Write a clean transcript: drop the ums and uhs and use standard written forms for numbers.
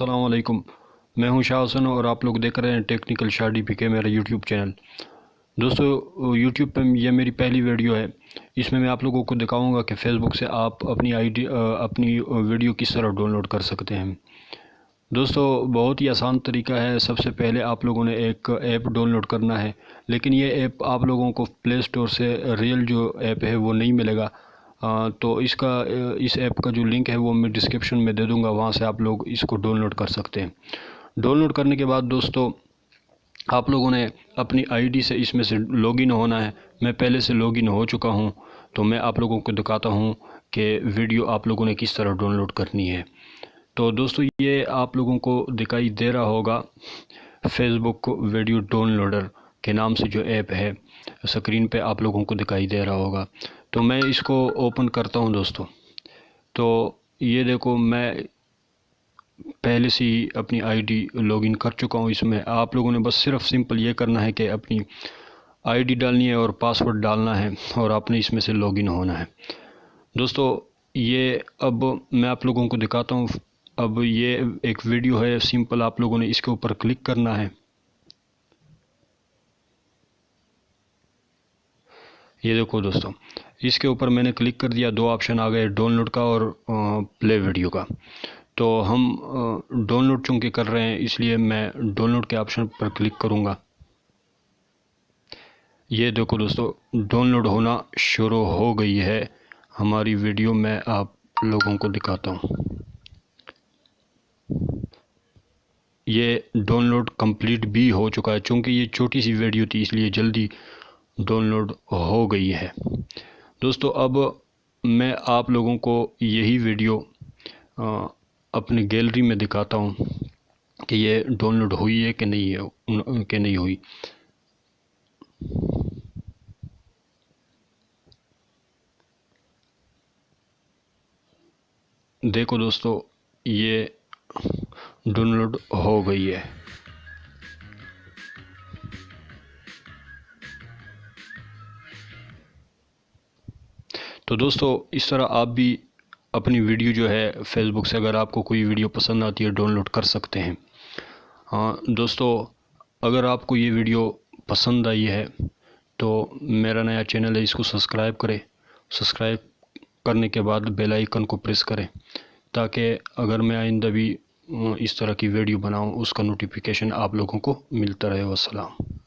السلام علیکم، میں ہوں شاہ حسن اور آپ لوگ دیکھ رہے ہیں ٹیکنیکل شاہ ڈی پی کے، میرا یوٹیوب چینل۔ دوستو یوٹیوب پہ یہ میری پہلی ویڈیو ہے۔ اس میں آپ لوگوں کو دکھاؤں گا کہ فیس بک سے آپ اپنی ویڈیو کس طرح ڈاؤن لوڈ کر سکتے ہیں۔ دوستو بہت ہی آسان طریقہ ہے۔ سب سے پہلے آپ لوگوں نے ایک ایپ ڈاؤن لوڈ کرنا ہے، لیکن یہ ایپ آپ لوگوں کو پلے اسٹور سے ریئل جو ایپ ہے وہ نہیں ملے گا۔ تو اس ایپ کا جو لنک ہے وہ میں ڈسکرپشن میں دے دوں گا، وہاں سے آپ لوگ اس کو ڈاؤن لوڈ کر سکتے ہیں۔ ڈاؤن لوڈ کرنے کے بعد دوستو آپ لوگوں نے اپنی آئی ڈی سے اس میں سے لاگ ان ہونا ہے۔ میں پہلے سے لاگ ان ہو چکا ہوں، تو میں آپ لوگوں کو دکھاتا ہوں کہ ویڈیو آپ لوگوں نے کس طرح ڈاؤن لوڈ کرنی ہے۔ تو دوستو یہ آپ لوگوں کو دکھائی دے رہا ہوگا، فیس بک ویڈیو ڈاؤن لوڈر کے نام سے جو ایپ ہے، اسکرین پہ آپ لوگوں کو دکھائی دے رہا ہوگا۔ تو میں اس کو اوپن کرتا ہوں دوستو۔ تو یہ دیکھو، میں پہلے سے ہی اپنی آئی ڈی لاگ ان کر چکا ہوں۔ اس میں آپ لوگوں نے بس صرف سمپل یہ کرنا ہے کہ اپنی آئی ڈی ڈالنی ہے اور پاسورڈ ڈالنا ہے، اور آپ نے اس میں سے لاگ ان ہونا ہے۔ دوستو یہ اب میں آپ لوگوں کو دکھاتا ہوں۔ اب یہ ایک ویڈیو ہے سمپل، آپ لوگوں نے اس کے اوپر کلک کرنا ہے۔ یہ دیکھو دوستو، اس کے اوپر میں نے کلک کر دیا، دو آپشن آ گئے، ڈاؤن لوڈ کا اور پلے ویڈیو کا۔ تو ہم ڈاؤن لوڈ چونکہ کر رہے ہیں، اس لیے میں ڈاؤن لوڈ کے آپشن پر کلک کروں گا۔ یہ دیکھو دوستو، ڈاؤن لوڈ ہونا شروع ہو گئی ہے ہماری ویڈیو۔ میں آپ لوگوں کو دکھاتا ہوں۔ یہ ڈاؤن لوڈ کمپلیٹ بھی ہو چکا ہے، چونکہ یہ چھوٹی سی ویڈیو تھی اس لیے جلدی ڈاؤن لوڈ ہو گئی ہے۔ دوستو اب میں آپ لوگوں کو یہی ویڈیو اپنی گیلری میں دکھاتا ہوں کہ یہ ڈاؤن لوڈ ہوئی ہے کہ نہیں ہوئی۔ دیکھو دوستو، یہ ڈاؤن لوڈ ہو گئی ہے۔ تو دوستو اس طرح آپ بھی اپنی ویڈیو جو ہے فیس بک سے، اگر آپ کو کوئی ویڈیو پسند آتی ہے، ڈاؤن لوڈ کر سکتے ہیں۔ دوستو اگر آپ کو یہ ویڈیو پسند آئی ہے تو میرا نیا چینل ہے، اس کو سبسکرائب کریں۔ سبسکرائب کرنے کے بعد بیل آئیکن کو پریس کریں، تاکہ اگر میں آئندہ بھی اس طرح کی ویڈیو بناؤں اس کا نوٹیفیکیشن آپ لوگوں کو ملتا رہے۔ والسلام۔